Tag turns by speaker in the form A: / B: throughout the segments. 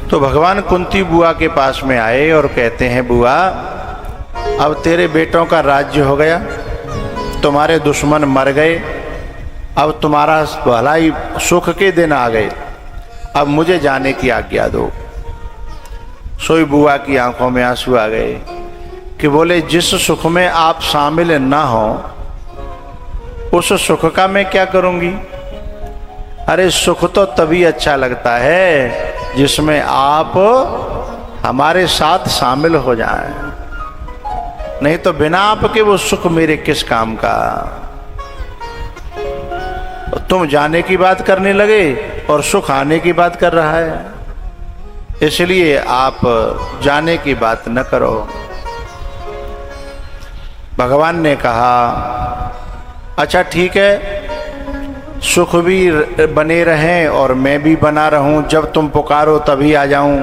A: तो भगवान कुंती बुआ के पास में आए और कहते हैं, बुआ अब तेरे बेटों का राज्य हो गया, तुम्हारे दुश्मन मर गए, अब तुम्हारा भलाई सुख के दिन आ गए, अब मुझे जाने की आज्ञा दो। सोई बुआ की आंखों में आंसू आ गए कि बोले, जिस सुख में आप शामिल ना हो उस सुख का मैं क्या करूंगी? अरे सुख तो तभी अच्छा लगता है जिसमें आप हमारे साथ शामिल हो जाएं, नहीं तो बिना आपके वो सुख मेरे किस काम का। तुम जाने की बात करने लगे और सुख आने की बात कर रहा है, इसलिए आप जाने की बात न करो। भगवान ने कहा, अच्छा ठीक है, सुख भी बने रहें और मैं भी बना रहूं, जब तुम पुकारो तभी आ जाऊं।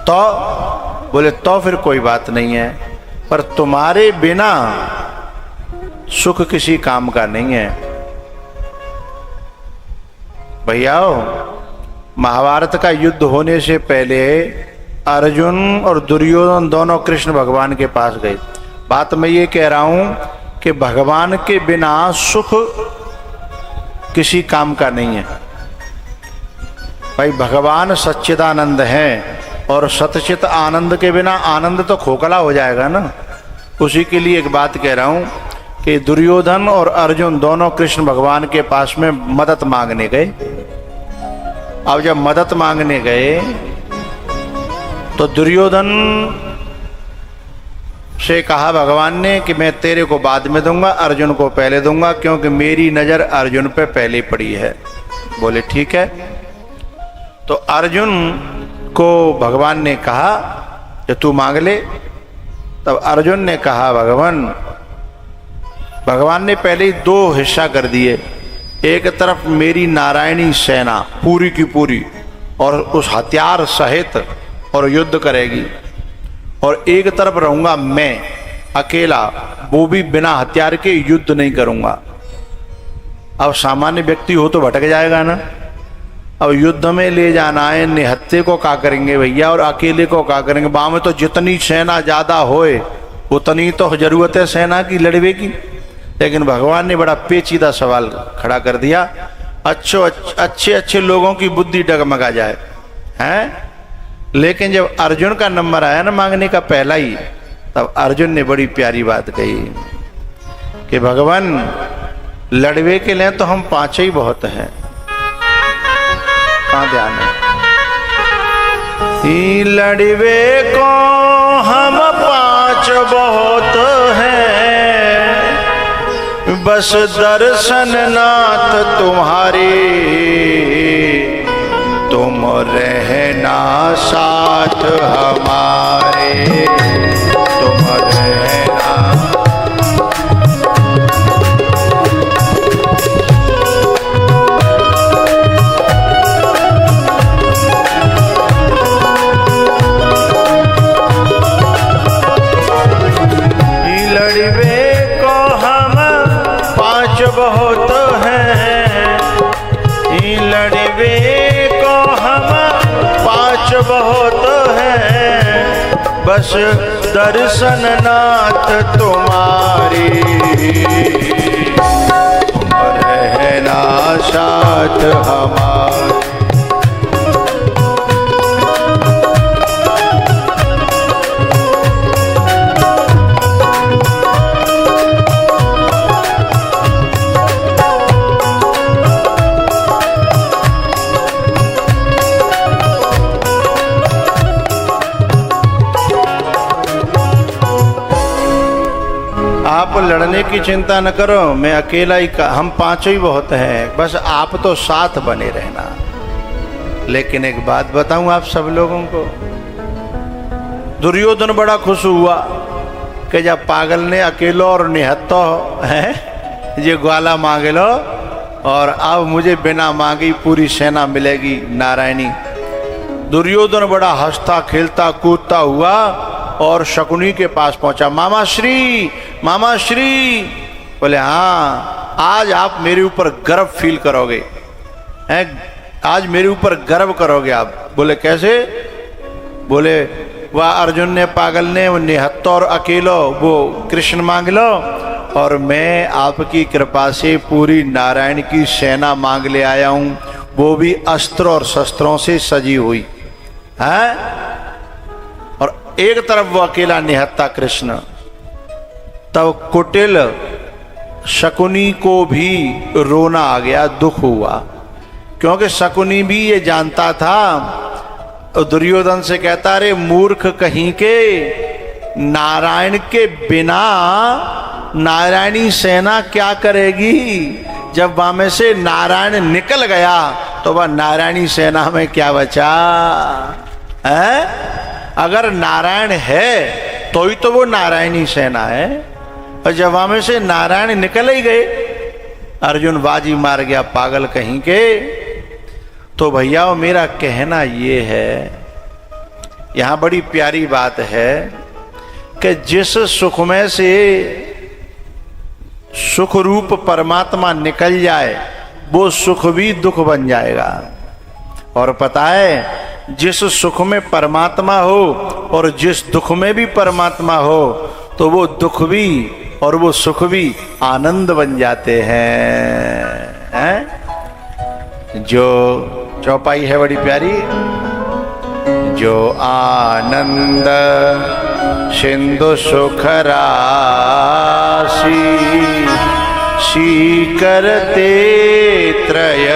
A: तो बोले, तो फिर कोई बात नहीं है, पर तुम्हारे बिना सुख किसी काम का नहीं है। भैयाओ, महाभारत का युद्ध होने से पहले अर्जुन और दुर्योधन दोनों कृष्ण भगवान के पास गए। बात मैं ये कह रहा हूं कि भगवान के बिना सुख किसी काम का नहीं है। भाई भगवान सच्चिदानंद हैं और सतचित आनंद के बिना आनंद तो खोखला हो जाएगा ना। उसी के लिए एक बात कह रहा हूं कि दुर्योधन और अर्जुन दोनों कृष्ण भगवान के पास में मदद मांगने गए। अब जब मदद मांगने गए तो दुर्योधन से कहा भगवान ने कि मैं तेरे को बाद में दूंगा, अर्जुन को पहले दूंगा, क्योंकि मेरी नजर अर्जुन पे पहले पड़ी है। बोले ठीक है। तो अर्जुन को भगवान ने कहा कि तू मांग ले। तब अर्जुन ने कहा, भगवान ने पहले ही दो हिस्सा कर दिए। एक तरफ मेरी नारायणी सेना पूरी की पूरी और उस हथियार सहित और युद्ध करेगी, और एक तरफ रहूंगा मैं अकेला, वो भी बिना हथियार के युद्ध नहीं करूंगा। अब सामान्य व्यक्ति हो तो भटक जाएगा ना। अब युद्ध में ले जाना है, निहत्थे को क्या करेंगे भैया, और अकेले को क्या करेंगे। बाम में तो जितनी सेना ज्यादा होए उतनी तो जरूरत है सेना की लड़वे की। लेकिन भगवान ने बड़ा पेचीदा सवाल खड़ा कर दिया, अच्छे अच्छे लोगों की बुद्धि डगमगा जाए हैं। लेकिन जब अर्जुन का नंबर आया ना मांगने का पहला ही, तब अर्जुन ने बड़ी प्यारी बात कही कि भगवान लड़वे के लिए तो हम पांच ही बहुत हैं। कहाँ ध्यान है? लड़वे को हम पांच बहुत हैं, बस दर्शन नाथ तुम्हारे, तुम रहना साथ हमारे, तुम रहना। लड़वे को हम पांच बहुत हैं, लड़वे को हम पांच बहुत हैं, बस दर्शन नाथ तुम्हारी, तुम रहना साथ हमारे। आप लड़ने की चिंता न करो, मैं अकेला ही हम पांचों ही बहुत हैं, बस आप तो साथ बने रहना। लेकिन एक बात बताऊं आप सब लोगों को, दुर्योधन बड़ा खुश हुआ कि जब पागल ने अकेलो और निहत्तो है ये ग्वाला मांग लो, और अब मुझे बिना मांगी पूरी सेना मिलेगी नारायणी। दुर्योधन बड़ा हंसता खेलता कूदता हुआ और शकुनी के पास पहुंचा। मामा श्री, मामा श्री। बोले हाँ, आज आप मेरे ऊपर गर्व फील करोगे। आज मेरे ऊपर गर्व करोगे आप। बोले कैसे? बोले वह अर्जुन ने पागल ने वो निहत्तो और अकेलो वो कृष्ण मांग लो, और मैं आपकी कृपा से पूरी नारायण की सेना मांग ले आया हूं, वो भी अस्त्र और शस्त्रों से सजी हुई है। और एक तरफ वो अकेला निहत्ता कृष्ण। तब कुटिल शकुनी को भी रोना आ गया, दुख हुआ, क्योंकि शकुनी भी ये जानता था। दुर्योधन से कहता, अरे मूर्ख कहीं के, नारायण के बिना नारायणी सेना क्या करेगी? जब वहां में से नारायण निकल गया तो वह नारायणी सेना में क्या बचा है? अगर नारायण है तो ही तो वो नारायणी सेना है, और जब वहां में से नारायण निकल ही गए, अर्जुन बाजी मार गया, पागल कहीं के। तो भैया मेरा कहना ये है, यहां बड़ी प्यारी बात है कि जिस सुख में से सुख रूप परमात्मा निकल जाए वो सुख भी दुख बन जाएगा। और पता है, जिस सुख में परमात्मा हो और जिस दुख में भी परमात्मा हो तो वो दुख भी और वो सुख भी आनंद बन जाते हैं? जो चौपाई है बड़ी प्यारी, जो आनंद सिंधु सुख राशि, सीकरते त्रय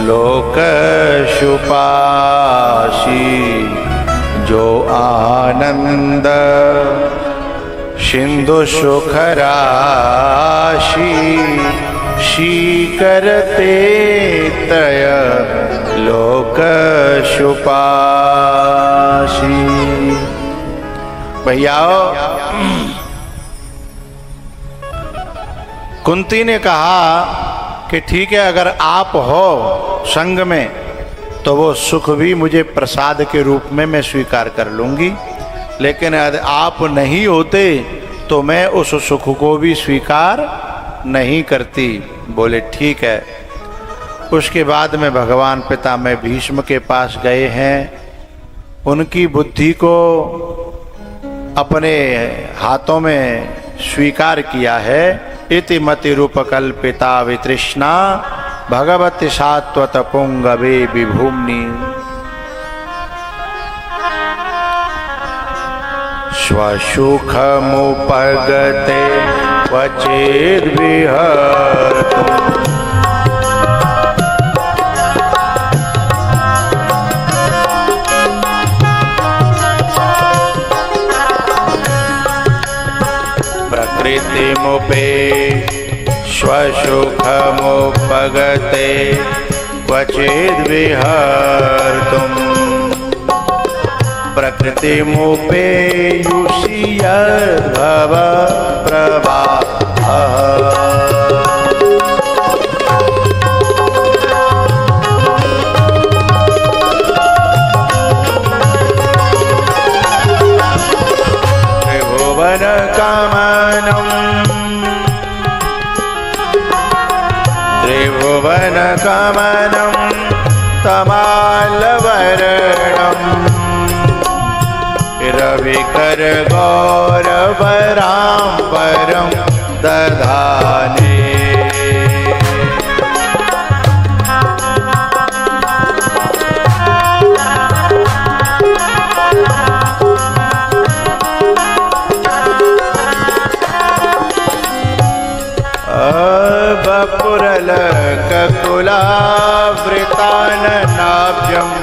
A: लोक शुपाशी। जो आनंद सिंधु सुख राशि, सीकरते त्रय लोक शुपाशी। भैया कुंती ने कहा कि ठीक है, अगर आप हो संग में तो वो सुख भी मुझे प्रसाद के रूप में मैं स्वीकार कर लूंगी, लेकिन यदि आप नहीं होते तो मैं उस सुख को भी स्वीकार नहीं करती। बोले ठीक है। उसके बाद में भगवान पितामह भीष्म के पास गए हैं, उनकी बुद्धि को अपने हाथों में स्वीकार किया है। इति मति रूपकल्पिता वितृष्णा भगवती सात्वत पुंगवे विभूम्नि। स्वसुखमुपगते क्वचिद्विहर्तुम्। प्रकृतिमुपे स्वसुखमुपगते क्वचिद्विहर्तुम्। प्रकृतिमुपेयुषि यद्भव प्रवाहः। त्रिभुवनकमनं तमालवर्णम् रविकर गौरवराम्बरं दधाने। वपुरलककुलावृताननाभ्यम्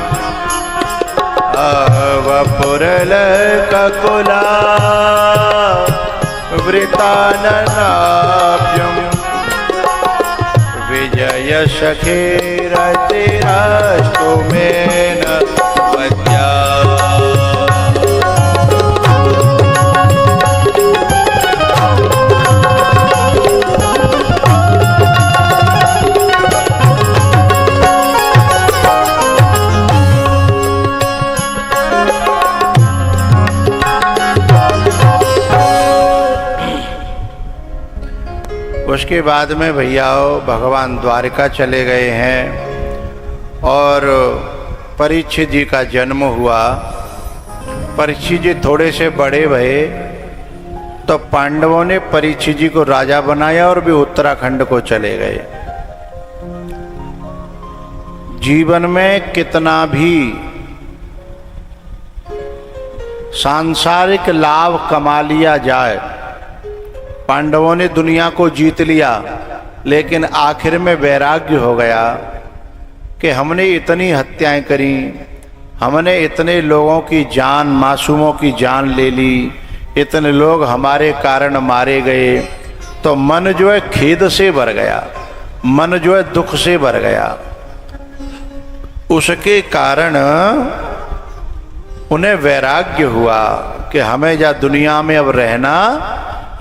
A: वपुरलककुलावृताननाभ्यम् विजयसखेरतिरस्तुमेन वद्या। उसके बाद में भैया भगवान द्वारिका चले गए हैं और परीक्षित जी का जन्म हुआ। परीक्षित जी थोड़े से बड़े भये तो पांडवों ने परीक्षित जी को राजा बनाया और वे उत्तराखंड को चले गए। जीवन में कितना भी सांसारिक लाभ कमा लिया जाए, पांडवों ने दुनिया को जीत लिया, लेकिन आखिर में वैराग्य हो गया कि हमने इतनी हत्याएं करी, हमने इतने लोगों की जान, मासूमों की जान ले ली, इतने लोग हमारे कारण मारे गए, तो मन जो है खेद से भर गया, मन जो है दुख से भर गया। उसके कारण उन्हें वैराग्य हुआ कि हमें या दुनिया में अब रहना,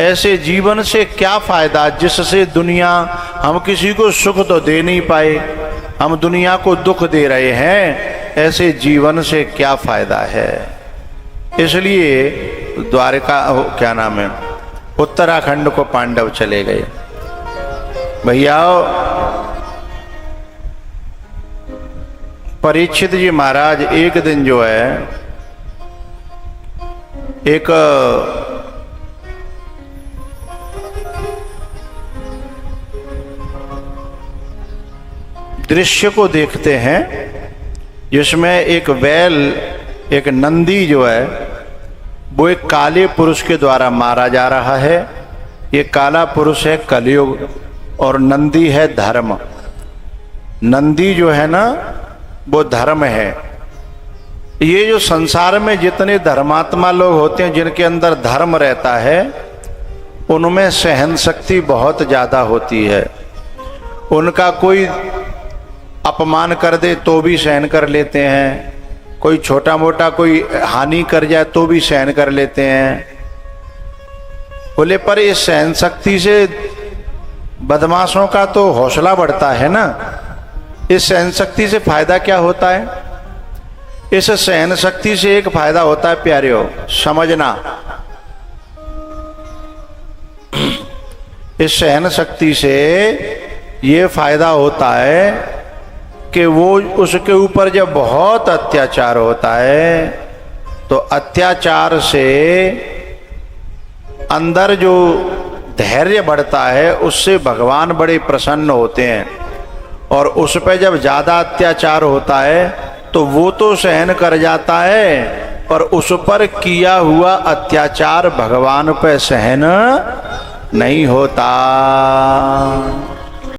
A: ऐसे जीवन से क्या फायदा जिससे दुनिया, हम किसी को सुख तो दे नहीं पाए, हम दुनिया को दुख दे रहे हैं, ऐसे जीवन से क्या फायदा है। इसलिए द्वारका, क्या नाम है, उत्तराखंड को पांडव चले गए। भैया परीक्षित जी महाराज एक दिन जो है एक दृश्य को देखते हैं जिसमें एक बैल, एक नंदी जो है वो एक काले पुरुष के द्वारा मारा जा रहा है। ये काला पुरुष है कलयुग और नंदी है धर्म। नंदी जो है ना वो धर्म है। ये जो संसार में जितने धर्मात्मा लोग होते हैं, जिनके अंदर धर्म रहता है, उनमें सहन शक्ति बहुत ज्यादा होती है। उनका कोई अपमान कर दे तो भी सहन कर लेते हैं, कोई छोटा मोटा कोई हानि कर जाए तो भी सहन कर लेते हैं। बोले पर इस सहन शक्ति से बदमाशों का तो हौसला बढ़ता है ना। इस सहन शक्ति से फायदा क्या होता है? इस सहन शक्ति से एक फायदा होता है प्यारियों, समझना। इस सहन शक्ति से ये फायदा होता है कि वो, उसके ऊपर जब बहुत अत्याचार होता है तो अत्याचार से अंदर जो धैर्य बढ़ता है उससे भगवान बड़े प्रसन्न होते हैं। और उस पर जब ज्यादा अत्याचार होता है तो वो तो सहन कर जाता है, पर उस पर किया हुआ अत्याचार भगवान पर सहन नहीं होता।